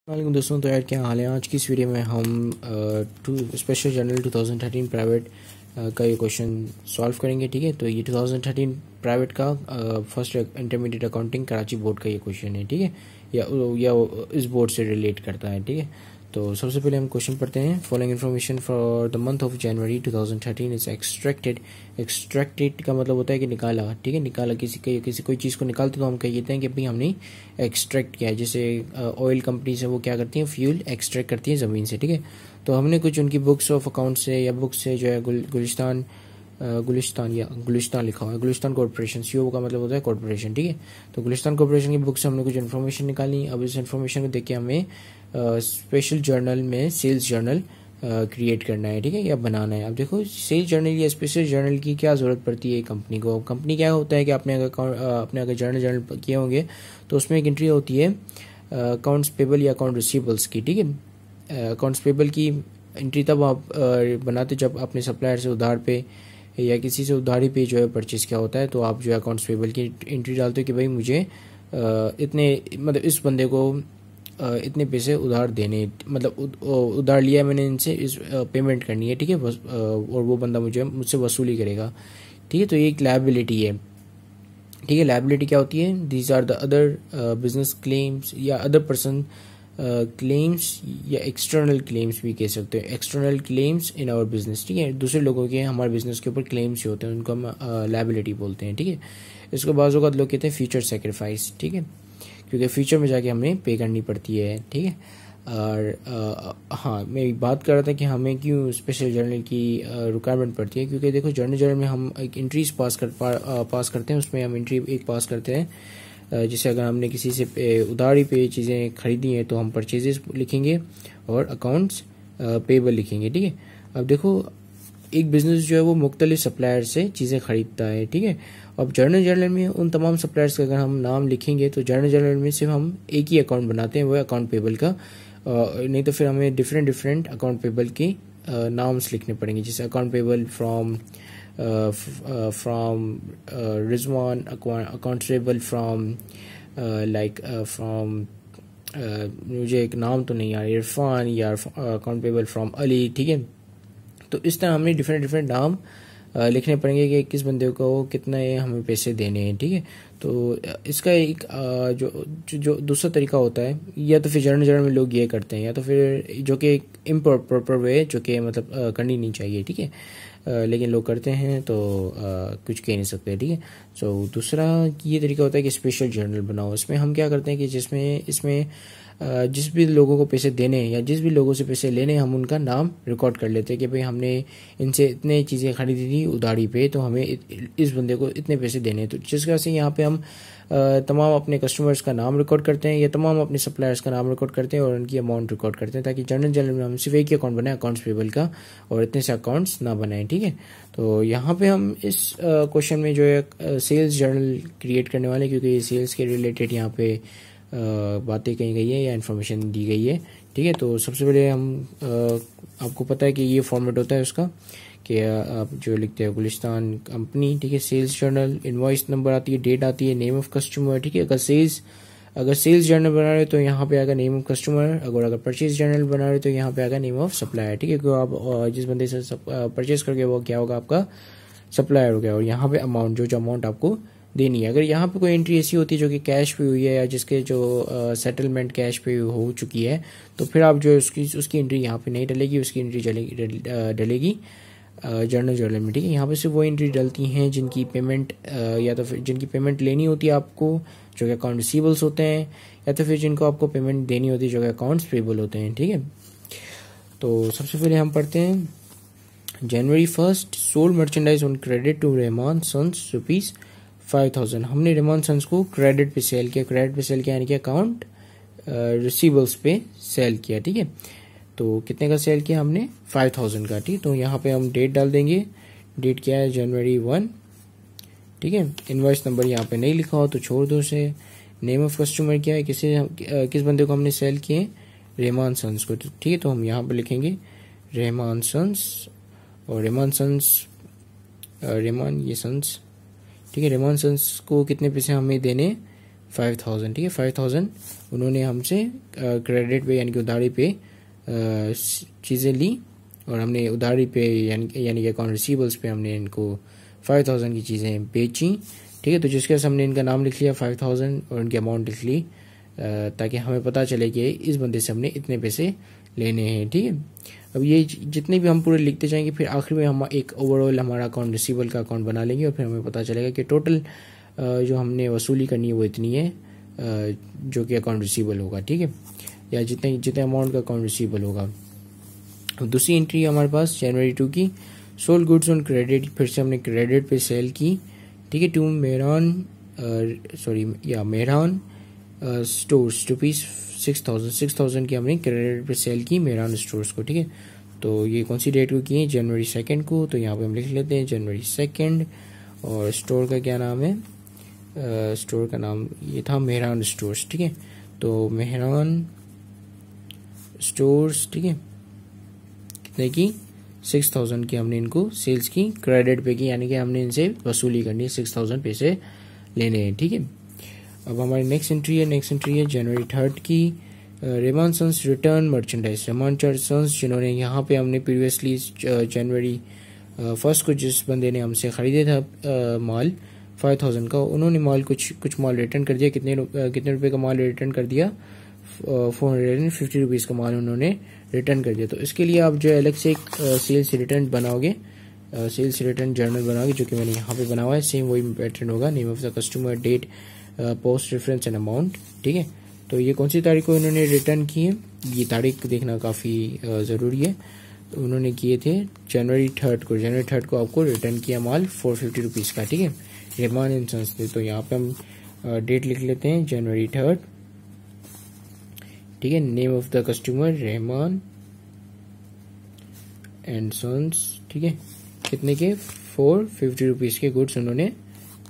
वालेकुम दोस्तों, तो यार क्या हाल है। आज की इस वीडियो में हम स्पेशल जर्नल 2013 प्राइवेट का ये क्वेश्चन सॉल्व करेंगे। ठीक है, तो ये 2013 प्राइवेट का first intermediate accounting Karachi board का ये क्वेश्चन है। ठीक है, या इस बोर्ड से रिलेट करता है। ठीक है, तो सबसे पहले हम क्वेश्चन पढ़ते हैं। Following information for the month of January 2013 is extracted. Extracted का मतलब होता है कि निकाला। ठीक है, निकाला किसी कोई चीज़ को निकालते तो हम कहते हैं कि भाई हमने एक्सट्रैक्ट किया है। जैसे ऑयल कंपनीज है वो क्या करती हैं, फ्यूल एक्सट्रैक्ट करती हैं ज़मीन से। ठीक है, तो हमने कुछ उनकी बुक्स ऑफ अकाउंट से या बुक्स से जो है गुलिस्तान लिखा हुआ है, गुलिस्तान कॉर्पोरेशन। सीओ का मतलब होता है कॉर्पोरेशन। ठीक है, तो गुलिस्तान कॉर्पोरेशन की बुक से हमने कुछ इन्फॉर्मेशन निकाली। अब इस इन्फॉर्मेशन को देख के हमें स्पेशल जर्नल में सेल्स जर्नल क्रिएट करना है। ठीक है, या बनाना है। अब देखो, सेल्स जर्नल या स्पेशल जर्नल की क्या ज़रूरत पड़ती है कंपनी को। कंपनी क्या होता है कि आपने अगर जर्नल किए होंगे तो उसमें एक एंट्री होती है अकाउंट्स पेबल या अकाउंट रिसीवेबल्स की। ठीक है, अकाउंट्स पेबल की एंट्री तब आप बनाते जब अपने सप्लायर से उधार पे या किसी से उधारी पे जो है परचेज किया होता है, तो आप जो है अकाउंट्स पेबल की एंट्री डालते हो कि भाई मुझे इतने मतलब इस बंदे को इतने पैसे उधार देने, मतलब उधार लिया मैंने इनसे, इस पेमेंट करनी है। ठीक है, और वो बंदा मुझसे वसूली करेगा। ठीक है, तो ये एक लायबिलिटी है। ठीक है, लायबिलिटी क्या होती है, these are the other business claims या अदर पर्सन क्लेम्स या एक्सटर्नल क्लेम्स भी कह सकते हैं। External claims in our business. ठीक है, दूसरे लोगों के हमारे बिजनेस के ऊपर क्लेम्स होते हैं, उनको हम लायबिलिटी बोलते हैं। ठीक है, इसको बाज़ औक़ात लोग कहते हैं फ्यूचर सेक्रीफाइस। ठीक है, क्योंकि फ्यूचर में जाके हमें पे करनी पड़ती है। ठीक है, और हाँ, मैं बात कर रहा था कि हमें क्यों स्पेशल जर्नल की रिक्वायरमेंट पड़ती है। क्योंकि देखो, जर्नल में हम एक एंट्रीज पास करते हैं। उसमें हम एंट्री एक पास करते हैं, जैसे अगर हमने किसी से उधारी पे चीज़ें खरीदी हैं तो हम परचेजेस लिखेंगे और अकाउंट्स पेबल लिखेंगे। ठीक है, अब देखो, एक बिजनेस जो है वो मुख्तलिफ सप्लायर से चीज़ें खरीदता है। ठीक है, अब जर्नल में उन तमाम सप्लायर्स का अगर हम नाम लिखेंगे तो जर्नल में सिर्फ हम एक ही अकाउंट बनाते हैं, वो अकाउंट पेबल का। नहीं तो फिर हमें डिफरेंट अकाउंट पेबल के नाम्स लिखने पड़ेंगे। जैसे account payable from Rizwan, account payable from from मुझे एक नाम तो नहीं आ रहा, इरफान, या अकाउंट पेबल फ्रॉम अली। ठीक है, तो इस तरह हमें डिफरेंट नाम लिखने पड़ेंगे कि किस बंदे को कितने हमें पैसे देने हैं। ठीक है, तो इसका एक जो दूसरा तरीका होता है, या तो फिर जर्नल में लोग ये करते हैं, या तो फिर जो कि एक इम्प्रॉपर वे, जो कि मतलब करनी नहीं चाहिए। ठीक है, लेकिन लोग करते हैं तो कुछ कह नहीं सकते। ठीक है, तो दूसरा ये तरीका होता है कि स्पेशल जर्नल बनाओ। इसमें हम क्या करते हैं कि इसमें जिस भी लोगों को पैसे देने या जिस भी लोगों से पैसे लेने, हम उनका नाम रिकॉर्ड कर लेते हैं कि भाई हमने इनसे इतने चीज़ें खरीदी थी उधारी पे, तो हमें इस बंदे को इतने पैसे देने। तो जिस तरह से यहाँ पे हम तमाम अपने कस्टमर्स का नाम रिकॉर्ड करते हैं या तमाम अपने सप्लायर्स का नाम रिकॉर्ड करते हैं और उनकी अमाउंट रिकॉर्ड करते हैं, ताकि जर्नल में हम सिर्फ एक ही अकाउंट बनाए, अकाउंट्स पेबल का, और इतने से अकाउंट्स ना बनाएं। ठीक है, तो यहाँ पे हम इस क्वेश्चन में जो है सेल्स जर्नल क्रिएट करने वाले, क्योंकि ये सेल्स के रिलेटेड यहाँ पे बातें कही गई है या इन्फॉर्मेशन दी गई है। ठीक है, तो सबसे पहले हम आपको पता है कि ये फॉर्मेट होता है उसका, कि आप जो लिखते हैं गुलिस्तान कंपनी। ठीक है, सेल्स जर्नल, इनवॉइस नंबर आती है, डेट आती है, नेम ऑफ कस्टमर। ठीक है, अगर सेल्स जर्नल बना रहे तो यहाँ पे आएगा नेम ऑफ कस्टमर। अगर परचेज जर्नल बना रहे तो यहाँ पे आएगा नेम ऑफ सप्लायर। ठीक है, क्योंकि आप जिस बंदे से परचेज करके वो क्या होगा, आपका सप्लायर हो गया। और यहाँ पे अमाउंट जो अमाउंट आपको देनी है। अगर यहाँ पे कोई एंट्री ऐसी होती है जो कि कैश पे हुई है या जिसके जो सेटलमेंट कैश पे हो चुकी है, तो फिर आप जो उसकी एंट्री यहाँ पे नहीं डलेगी, उसकी एंट्री डलेगी जर्नल में। ठीक है, यहाँ पे सिर्फ वो एंट्री डलती हैं जिनकी पेमेंट या तो फिर जिनकी पेमेंट लेनी होती है आपको, जो कि अकाउंट रिसीवेबल्स होते हैं, या तो फिर जिनको आपको पेमेंट देनी होती है, जो कि अकाउंट्स पेबल होते हैं। ठीक है, तो सबसे पहले हम पढ़ते हैं January 1 sold merchandise on credit to Rahman sons ₹5000। हमने रहमान सन्स को क्रेडिट पे सेल किया। क्रेडिट पे सेल किया यानी कि अकाउंट रिसीवेबल्स पे सेल किया। ठीक है, तो कितने का सेल किया हमने, 5000 का। ठीक, तो यहाँ पे हम डेट डाल देंगे। डेट क्या है, जनवरी 1। ठीक है, इनवॉइस नंबर यहाँ पे नहीं लिखा हो तो छोड़ दो उसे। नेम ऑफ कस्टमर क्या है, किस बंदे को हमने सेल किए, रहमान सन्स को। ठीक है, तो हम यहाँ पे लिखेंगे रहमान सन्स, और रहमान सन्स। ठीक है, रहमान सन्स को कितने पैसे हमें देने, 5000, ठीक है। 5000 उन्होंने हमसे क्रेडिट पे यानी कि उधारी पे चीज़ें ली, और हमने उधारी पे यानी कि अकाउंट रिसीवेबल्स पे हमने इनको 5000 की चीज़ें बेची, ठीक है। तो जिसके वजह से हमने इनका नाम लिख लिया 5000 और इनकी अमाउंट लिख ली, ताकि हमें पता चले कि इस बंदे से हमने इतने पैसे लेने हैं, ठीक है। अब ये जितने भी हम पूरे लिखते जाएंगे, फिर आखिर में हम एक ओवरऑल हमारा अकाउंट रिसीवेबल का अकाउंट बना लेंगे, और फिर हमें पता चलेगा कि टोटल जो हमने वसूली करनी है वो इतनी है, जो कि अकाउंट रिसीवेबल होगा, ठीक है, या जितने अमाउंट का अकाउंट रिसीवेबल होगा। दूसरी एंट्री है हमारे पास जनवरी 2 की, सोल्ड गुड्स ऑन क्रेडिट, फिर से हमने क्रेडिट पे सेल की, ठीक है, टू मेहरान स्टोर्स रुपीज़ 6000 की हमने क्रेडिट पे सेल की मेहरान स्टोर्स को, ठीक है। तो ये कौन सी डेट को की है? जनवरी 2 को। तो यहाँ पे हम लिख लेते हैं जनवरी 2, और स्टोर का क्या नाम है? स्टोर का नाम ये था मेहरान स्टोर्स, ठीक है। तो मेहरान स्टोर्स, ठीक है, कितने की? 6000 की हमने इनको सेल्स की क्रेडिट पे की, यानी कि हमने इनसे वसूली करनी है, 6000 पैसे लेने हैं, ठीक है। अब हमारी नेक्स्ट एंट्री है जनवरी 3 की, रेमान सन्स रिटर्न मर्चेंडाइज। रेमान सन्स जिन्होंने यहाँ पे हमने प्रीवियसली जनवरी 1 को जिस बंदे ने हमसे खरीदे था माल 5000 का, उन्होंने माल कुछ माल रिटर्न कर दिया। कितने रुपए का माल रिटर्न कर दिया? 450 रुपीज़ का माल उन्होंने रिटर्न कर दिया। तो इसके लिए आप जो अलग से एक सेल्स रिटर्न बनाओगे, सेल्स रिटर्न जर्नल बनाओगे, जो कि मैंने यहाँ पे बना हुआ है। सेम वही पैटर्न होगा, name of the customer, date, post reference and amount, ठीक है। तो ये कौन सी तारीख को इन्होंने रिटर्न किए, ये तारीख देखना काफ़ी ज़रूरी है। तो उन्होंने किए थे जनवरी 3 को। जनवरी 3 को आपको रिटर्न किया माल 450 रुपीज़ का, ठीक है, रेमान एंड सन्स ने। तो यहाँ पे हम डेट लिख लेते हैं जनवरी 3, ठीक है। Name of the customer Reman and sons, ठीक है। कितने के? 450 रुपीज़ के गुड्स उन्होंने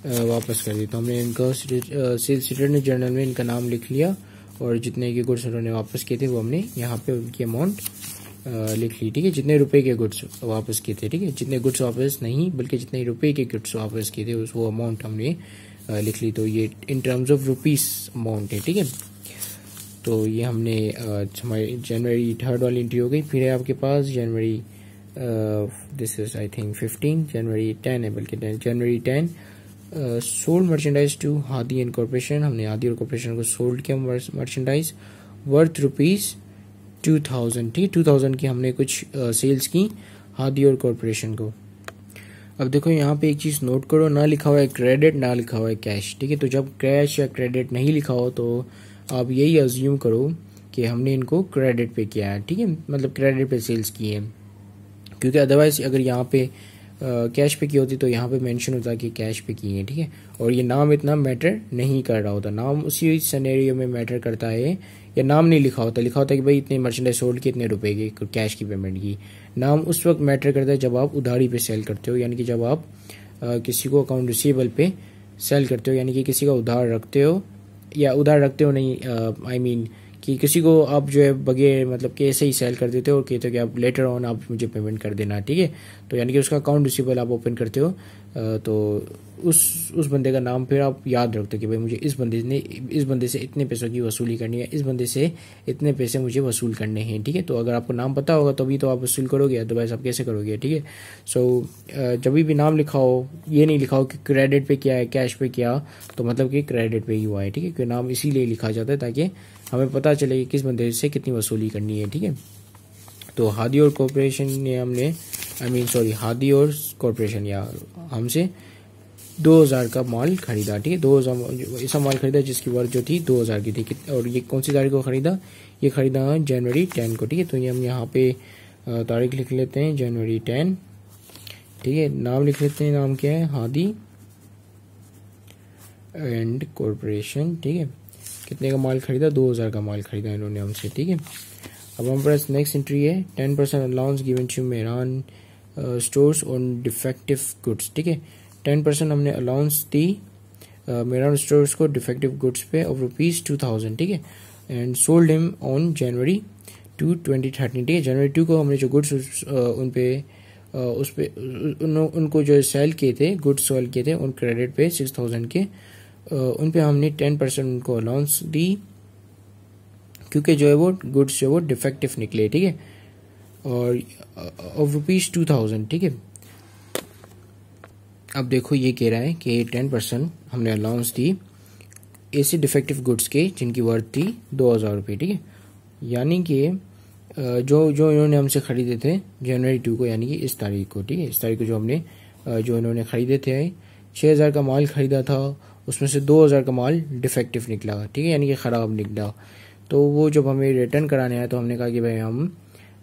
वापस कर दिए। तो हमने इनका सेल्स रिटर्न जर्नल में इनका नाम लिख लिया, और जितने के गुड्स उन्होंने वापस किए थे वो हमने यहाँ पे उनकी अमाउंट लिख ली, ठीक है। जितने रुपए के गुड्स वापस किए थे, ठीक है, जितने गुड्स वापस नहीं बल्कि जितने रुपए के गुड्स वापस किए थे वो अमाउंट हमने लिख ली। तो ये in terms of rupees amount है, ठीक है। तो ये हमने हमारी जनवरी 3 वाली एंट्री हो गई। फिर है आपके पास January this is I think 15, January 10 है, बल्कि January 10, sold merchandise to Hadi and corporation. हमने हादी और कॉर्पोरेशन को सोल्ड किया मर्चेंडाइज वर्थ रुपीज़ 2000, ठीक है। 2000 की हमने कुछ सेल्स की हादी और कॉर्पोरेशन को। अब देखो यहाँ पे एक चीज़ नोट करो, ना लिखा हुआ है क्रेडिट, ना लिखा हुआ है कैश, ठीक है। तो जब कैश या क्रेडिट नहीं लिखा हो तो आप यही अज्यूम करो कि हमने इनको क्रेडिट पे किया है, ठीक है, मतलब क्रेडिट पे सेल्स की है, क्योंकि अदरवाइज अगर यहाँ पे कैश पे की होती तो यहाँ पे मेंशन होता कि कैश पे की है, ठीक है। और ये नाम इतना मैटर नहीं कर रहा होता, नाम उसी सिनेरियो में मैटर करता है, या नाम नहीं लिखा होता कि भाई इतने मर्चेंडाइज सोल्ड के इतने रुपए की कैश की पेमेंट की। नाम उस वक्त मैटर करता है जब आप उधारी पे सेल करते हो, यानी कि जब आप किसी को अकाउंट रिसीवेबल पे सेल करते हो, यानी कि किसी का उधार रखते हो, या उधार रखते हो नहीं, आई मीन कि किसी को आप जो है बगैर मतलब कि ऐसे ही सेल कर देते हो और कहते हो कि आप लेटर ऑन आप मुझे पेमेंट कर देना, ठीक है। तो यानी कि उसका अकाउंट रिसीवेबल आप ओपन करते हो, तो उस बंदे का नाम फिर आप याद रखते हो कि भाई मुझे इस बंदे से इतने पैसों की वसूली करनी है, इस बंदे से इतने पैसे मुझे वसूल करने हैं, ठीक है। तो अगर आपको नाम पता होगा तभी तो आप वसूल करोगे, अदरवाइज आप कैसे करोगे, ठीक है। सो जब भी नाम लिखा हो, ये नहीं लिखा हो कि क्रेडिट पे किया है कैश पे किया, तो मतलब कि क्रेडिट पे ही हुआ है, ठीक है, क्योंकि नाम इसीलिए लिखा जाता है ताकि हमें पता चले कि किस बंदे से कितनी वसूली करनी है, ठीक है। तो हादी और कॉर्पोरेशन ने हमने हादी और कॉर्पोरेशन या हमसे 2000 का माल खरीदा, ठीक है। 2000 ऐसा माल खरीदा जिसकी वर्थ जो थी 2000 की थी, और ये कौन सी तारीख को खरीदा? ये खरीदा जनवरी 10 को, ठीक है। तो ये हम यहाँ पे तारीख लिख लेते हैं जनवरी 10, ठीक है। नाम लिख लेते हैं, नाम क्या है? हादी एंड कॉर्पोरेशन, ठीक है। कितने का माल खरीदा? 2000 का माल खरीदा इन्होंने हमसे, ठीक है। अब हमारे पास नेक्स्ट एंट्री है 10% allowance given to Mehran stores on defective goods, ठीक है। 10% हमने अलाउंस दी मेहरान स्टोर्स को डिफेक्टिव गुड्स पे ऑफ ₹2000, ठीक है, and sold him on January 2, 2013, ठीक है। जनवरी 2 को हमने जो गुड्स उन पे उनको जो सेल किए थे, गुड्स सेल किए थे उन क्रेडिट पे 6000 के, उन पे हमने 10% उनको अलाउंस दी, क्योंकि जो है वो गुड्स जो है वो डिफेक्टिव निकले, ठीक है, और ऑफ ₹2000, ठीक है। अब देखो ये कह रहा है कि 10% हमने अलाउंस दी ऐसे डिफेक्टिव गुड्स के जिनकी वर्थ थी ₹2000, ठीक है। यानी कि जो इन्होंने हमसे खरीदे थे जनवरी 2 को, यानी कि इस तारीख को, ठीक है, इस तारीख को जो इन्होंने खरीदे थे, 6000 का माल खरीदा था, उसमें से 2000 का माल डिफेक्टिव निकला, ठीक है, यानी कि ख़राब निकला। तो वो जब हमें रिटर्न कराने आया तो हमने कहा कि भाई हम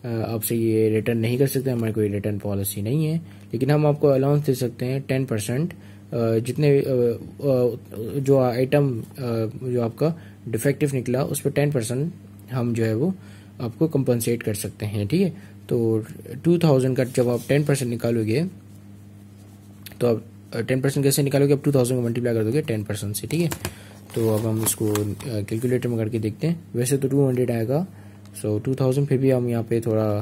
आपसे ये रिटर्न नहीं कर सकते, हमारी कोई रिटर्न पॉलिसी नहीं है, लेकिन हम आपको अलाउंस दे सकते हैं 10%, जितने जो आइटम जो आपका डिफेक्टिव निकला उस पर 10% हम जो है वो आपको कंपनसेट कर सकते हैं, ठीक है। तो 2000 का जब आप 10% निकालोगे तो आप 10% कैसे निकालोगे, अब 2000 को मल्टीप्लाई कर दोगे 10% से, ठीक है। तो अब हम इसको कैलकुलेटर में करके देखते हैं। वैसे तो 200 आएगा, सो 2000, फिर भी हम यहाँ पे थोड़ा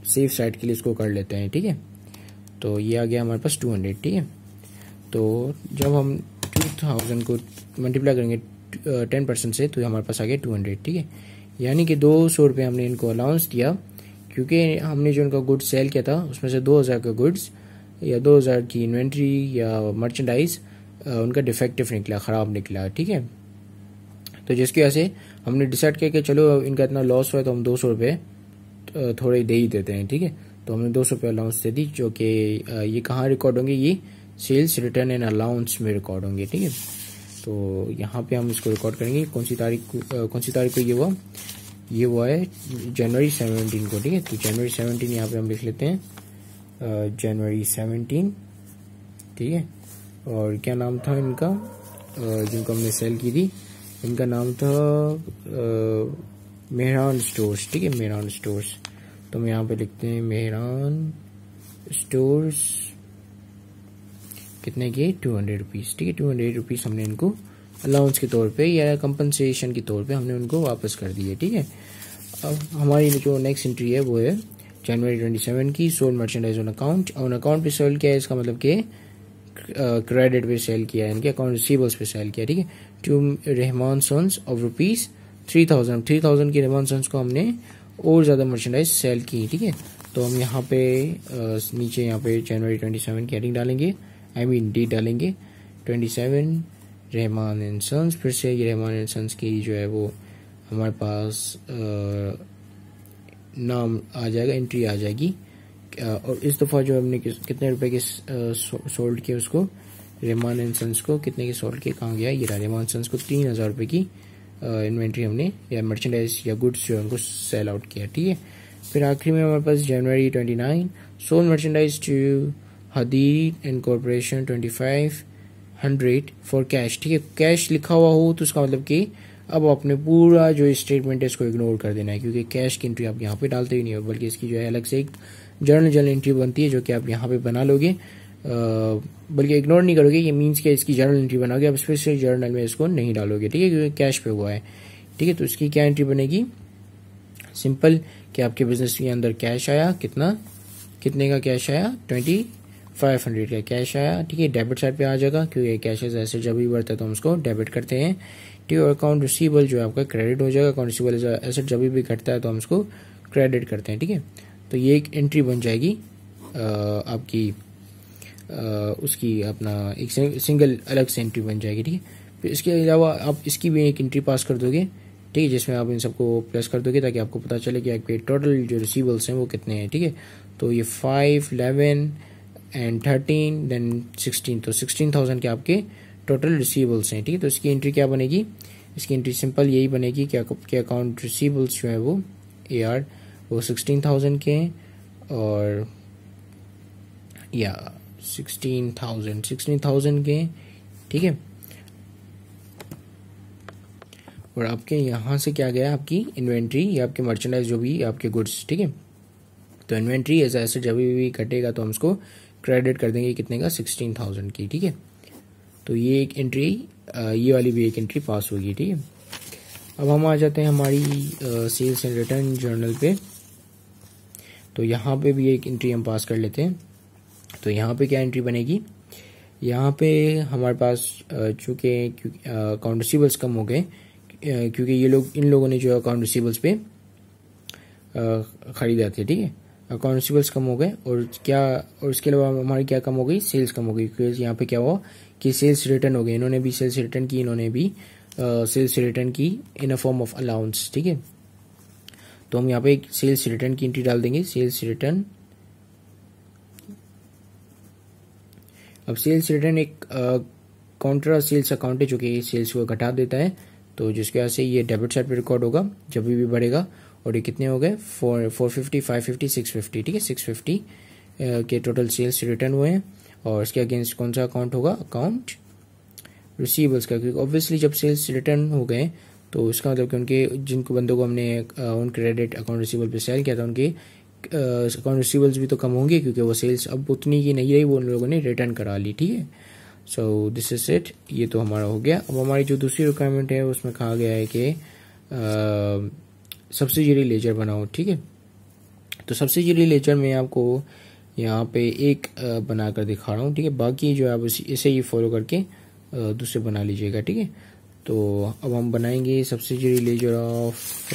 सेफ साइड के लिए इसको कर लेते हैं, ठीक है। तो ये आ गया हमारे पास 200, ठीक है। तो जब हम 2000 को मल्टीप्लाई करेंगे 10% से तो हमारे पास आ गया 200, ठीक है। यानी कि 200 रुपये हमने इनको अलाउंस दिया, क्योंकि हमने जो उनका गुड्स सेल किया था उसमें से 2000 का गुड्स या 2000 की इन्वेंट्री या मर्चेंडाइज उनका डिफेक्टिव निकला, ख़राब निकला, ठीक है। तो जिसकी वजह से हमने डिसाइड किया कि चलो इनका इतना लॉस हुआ है तो हम 200 रुपये थोड़े दे ही देते हैं, ठीक है। तो हमने 200 रुपये अलाउंस दे दी, जो कि ये कहाँ रिकॉर्ड होंगे, ये सेल्स रिटर्न एंड अलाउंस में रिकॉर्ड होंगे, ठीक है। तो यहाँ पे हम इसको रिकॉर्ड करेंगे कौन सी तारीख को ये हुआ है जनवरी 17 को, ठीक है। तो जनवरी 17 यहाँ पे हम लिख लेते हैं, जनवरी 17, ठीक है। और क्या नाम था इनका, जिनको हमने सेल की थी, इनका नाम था मेहरान स्टोर्स, ठीक है, मेहरान स्टोर्स। तो हम यहाँ पे लिखते हैं मेहरान स्टोर्स, कितने के, 200 रुपीज़, ठीक है। 200 रुपीज़ हमने इनको अलाउंस के तौर पे या कंपनसेशन के तौर पे हमने उनको वापस कर दिए, ठीक है। अब हमारी जो नेक्स्ट एंट्री है वो है जनवरी 27 की, सोल्ड मर्चेंडाइज ऑन अकाउंट पे सेल किया है, इसका मतलब कि क्रेडिट पे सेल किया है, इनके अकाउंट रिसीवेबल्स पे सेल किया, ठीक है। टू रहमान सन्स ऑफ ₹3000 की रहमान सन्स को हमने और ज़्यादा मर्चेंडाइज सेल की, ठीक है। तो हम यहाँ पे नीचे यहाँ पे जनवरी 27 की हेडिंग डालेंगे, डेट डालेंगे 27 रहमान एंड सन्स। फिर से ये रहमान एंड सन्स की जो है वो हमारे पास नाम आ जाएगा, एंट्री आ जाएगी। और इस दफ़ा जो हमने कितने रुपए के सोल्ड किए उसको, रहमान एंड सन्स को कितने के सोल्ड किए, कहाँ गया, ये रहमान सन्स को 3000 रुपये की इन्वेंट्री हमने या मर्चेंडाइज या गुड्स जो है उनको सेल आउट किया, ठीक है। फिर आखिरी में हमारे पास January 29 sold merchandise to Hadid and corporation 2500 for cash, ठीक है। कैश लिखा हुआ हो तो उसका मतलब कि अब आपने पूरा जो स्टेटमेंट है इसको इग्नोर कर देना है, क्योंकि कैश की एंट्री आप यहाँ पे डालते ही नहीं हो, बल्कि इसकी जो है अलग से एक जर्नल एंट्री बनती है जो कि आप यहाँ पे बना लोगे, बल्कि इग्नोर नहीं करोगे, ये मीन्स कि इसकी जर्नल एंट्री बनाओगे, आप स्पेशल जर्नल में इसको नहीं डालोगे, ठीक है, क्योंकि कैश पे हुआ है, ठीक है। तो इसकी क्या एंट्री बनेगी, सिंपल, कि आपके बिजनेस के अंदर कैश आया, कितने का कैश आया, 2500 का कैश आया, ठीक है। डेबिट साइड पे आ जाएगा, क्योंकि कैश ऐसे जब भी बढ़ता है तो हम उसको डेबिट करते हैं, ठीक है। और अकाउंट रिसीवेबल जो है आपका क्रेडिट हो जाएगा, अकाउंट रिसीवेबल एसेट जब भी घटता है तो हम उसको क्रेडिट करते हैं, ठीक है। तो ये एक एंट्री बन जाएगी आपकी उसकी अपना एक सिंगल अलग से एंट्री बन जाएगी, ठीक है। फिर इसके अलावा आप इसकी भी एक एंट्री पास कर दोगे, ठीक है, जिसमें आप इन सबको प्लस कर दोगे ताकि आपको पता चले कि आपके टोटल जो रिसीवेबल्स हैं वो कितने हैं, ठीक है। तो ये 5, 11 एंड 13 देन 16, तो 16,000 के आपके टोटल रिसीवेबल्स हैं, ठीक है। तो इसकी एंट्री क्या बनेगी, इसकी एंट्री सिंपल यही बनेगी कि अकाउंट रिसीवेबल्स जो है वो AR वो 16,000 के हैं, और या 16,000 के, ठीक है। और आपके यहाँ से क्या गया, आपकी इन्वेंट्री या आपके मर्चेंडाइज जो भी आपके गुड्स, ठीक है। तो इन्वेंट्री एज ऐसे जब भी घटेगा तो हम उसको क्रेडिट कर देंगे, कितने का, 16,000 की, ठीक है। तो ये एक एंट्री, ये वाली भी एक एंट्री पास होगी, ठीक है। अब हम आ जाते हैं हमारी सेल्स एंड रिटर्न जर्नल पे। तो यहाँ पे भी एक एंट्री हम पास कर लेते हैं। तो यहाँ पे क्या एंट्री बनेगी, यहाँ पे हमारे पास चूँकि अकाउंट रिसीवेबल्स कम हो गए क्योंकि इन लोगों ने जो अकाउंट रिसीवेबल्स पे खरीदा थे, ठीक है। अकाउंट रिसीवेबल्स कम हो गए और इसके अलावा हमारी क्या कम हो गई, सेल्स कम हो गई, क्योंकि यहाँ पे क्या हुआ कि सेल्स रिटर्न हो गए, इन्होंने भी सेल्स रिटर्न की, इन्होंने भी सेल्स रिटर्न की इन अ फॉर्म ऑफ अलाउंस, ठीक है। तो हम यहाँ पे एक सेल्स रिटर्न की एंट्री डाल देंगे, सेल्स रिटर्न। अब सेल्स रिटर्न एक काउंटर सेल्स अकाउंट है जो कि सेल्स को घटा देता है, तो जिसकी वजह से ये डेबिट साइड पे रिकॉर्ड होगा जब भी बढ़ेगा। और ये कितने हो गए, 450, 550, 650, ठीक है। 650 के टोटल सेल्स रिटर्न हुए हैं। और इसके अगेंस्ट कौन सा अकाउंट होगा, अकाउंट रिसीवेबल्स का, क्योंकि ऑब्वियसली जब सेल्स रिटर्न हो गए तो इसका मतलब कि उनके जिनको बंदों को हमने उन क्रेडिट अकाउंट रिसीवेबल पे सेल किया था उनके अकाउंट रिसीवेबल्स भी तो कम होंगे, क्योंकि वो सेल्स अब उतनी की नहीं रही, वो उन लोगों ने रिटर्न करा ली, ठीक है। सो दिस इज इट, ये तो हमारा हो गया। अब हमारी जो दूसरी रिक्वायरमेंट है उसमें कहा गया है कि सब्सिडियरी लेजर बनाओ, ठीक है। तो सब्सिडियरी लेजर में आपको यहाँ पे एक बनाकर दिखा रहा हूँ, ठीक है। बाकी जो है आप इसे ही फॉलो करके दूसरे बना लीजिएगा, ठीक है। तो अब हम बनाएंगे subsidiary ledger of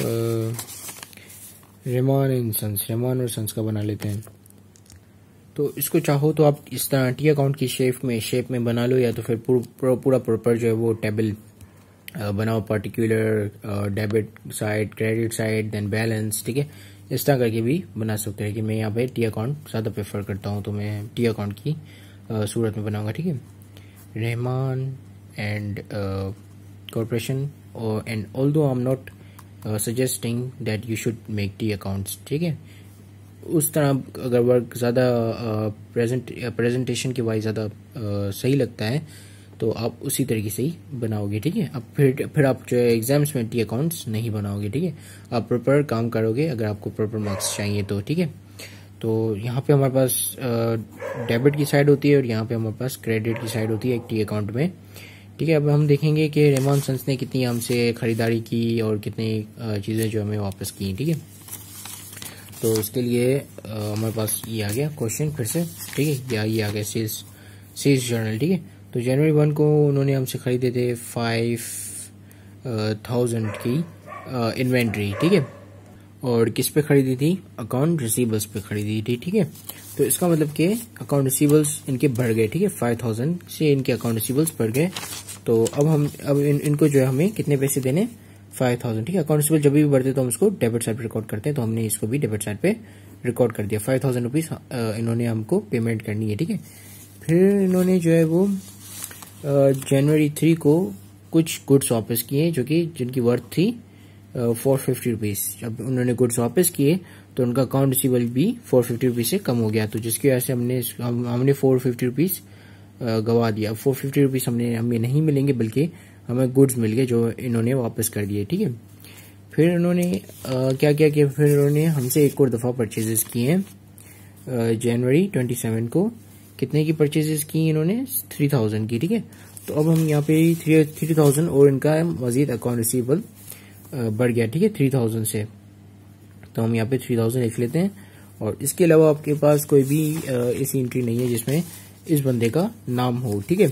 Reman and sons, Reman और सन्स का बना लेते हैं। तो इसको चाहो तो आप इस तरह टी अकाउंट की शेप में बना लो, या तो फिर पूरा प्रॉपर जो है वो टेबल बनाओ, particular debit side, credit side, then balance, ठीक है। इस तरह करके भी बना सकते हैं कि मैं यहाँ पे टी अकाउंट ज़्यादा प्रेफर करता हूँ, तो मैं टी अकाउंट की सूरत में बनाऊंगा, ठीक है। Rahman and corporation and although I am not suggesting that you should make tea accounts, ठीक है। उस तरह अगर वर्क ज़्यादा प्रेजेंटेशन के वाइज ज़्यादा सही लगता है तो आप उसी तरीके से ही बनाओगे, ठीक है। अब फिर आप जो है एग्जाम्स में टी अकाउंट्स नहीं बनाओगे, ठीक है। आप प्रॉपर काम करोगे अगर आपको प्रॉपर मार्क्स चाहिए तो, ठीक है। तो यहाँ पे हमारे पास डेबिट की साइड होती है और यहाँ पे हमारे पास क्रेडिट की साइड होती है एक टी अकाउंट में, ठीक है। अब हम देखेंगे कि रेमान सन्स ने कितनी हमसे खरीदारी की और कितनी चीज़ें जो हमें वापस की, ठीक है। तो इसके लिए हमारे पास ये आ गया क्वेश्चन फिर से, ठीक है। या ये आ गया सेल्स जर्नल, ठीक है। तो जनवरी 1 को उन्होंने हमसे खरीदे थे 5000 की इन्वेंट्री, ठीक है। और किस पे खरीदी थी, अकाउंट रिसीवेबल्स पे खरीदी थी, ठीक है। तो इसका मतलब कि अकाउंट रिसीवेबल्स इनके बढ़ गए, ठीक है। 5000 से इनके अकाउंट रिसीवेबल्स बढ़ गए। तो अब इनको जो है हमें कितने पैसे देने, 5000, ठीक है। अकाउंट रिसीवेबल जब भी बढ़ते तो हम इसको डेबिट साइड पे रिकॉर्ड करते हैं, तो हमने इसको भी डेबिट साइड पे रिकॉर्ड कर दिया। 5000 रुपीज इन्होंने हमको पेमेंट करनी है, ठीक है। फिर इन्होंने जो है वो जनवरी 3 को कुछ गुड्स वापस किए जिनकी वर्थ थी 450 रुपीज। जब उन्होंने गुड्स वापस किए तो उनका अकाउंट रिसीवेबल भी 450 रुपीज से कम हो गया, तो जिसकी वजह से हमने 450 रुपीज गवा दिया। 450 रुपीज हमें नहीं मिलेंगे, बल्कि हमें गुड्स मिल गए जो इन्होंने वापस कर दिए, ठीक है। फिर इन्होंने क्या किया कि फिर इन्होंने हमसे एक और दफा परचेजेस किए हैं जनवरी 27 को। कितने की परचेजेस की इन्होंने, 3000 की, ठीक है। तो अब हम यहाँ पे 3000 और इनका मजीद अकाउंट रिसीवेबल बढ़ गया, ठीक है, 3000 से। तो हम यहाँ पे 3000 लिख लेते हैं। और इसके अलावा आपके पास कोई भी ऐसी एंट्री नहीं है जिसमें इस बंदे का नाम हो, ठीक है।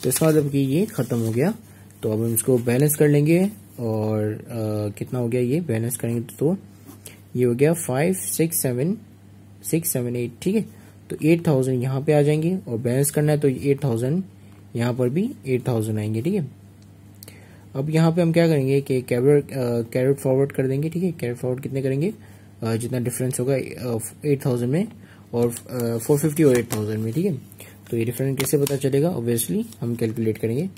तो इसका मतलब कि ये खत्म हो गया। तो अब हम इसको बैलेंस कर लेंगे और कितना हो गया, ये बैलेंस करेंगे तो ये हो गया 567678, ठीक है। तो 8000 यहाँ पे आ जाएंगे और बैलेंस करना है तो 8000 यहाँ पर भी 8000 आएंगे, ठीक है। अब यहाँ पे हम क्या करेंगे कि कैरेट फॉरवर्ड कर देंगे, ठीक है। कैरेट फॉरवर्ड कितने करेंगे, जितना डिफरेंस होगा 8000 में और 450 और 8000 में, ठीक है। तो ये डिफरेंस कैसे पता चलेगा, ऑब्वियसली हम कैलकुलेट करेंगे।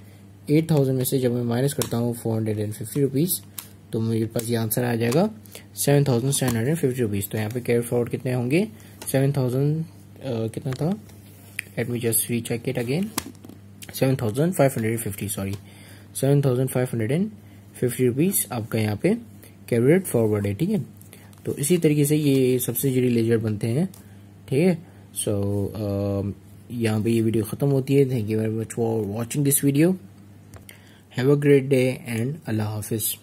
8000 में से जब मैं माइनस करता हूँ 450 रुपीज, तो मेरे पास ये आंसर आ जाएगा 7750 रुपीज। तो यहाँ पे कैरेट फॉरवर्ड कितने होंगे, 7000 कितना था, let me just recheck it again, 7550, sorry 7550 rupees आपका यहाँ पे कैरेट फॉरवर्ड है, ठीक है। तो इसी तरीके से ये सब्सिडियरी लेजर बनते हैं, ठीक है। सो यहाँ पे ये वीडियो खत्म होती है। Thank you very much for watching this video. Have a great day and Allah Hafiz.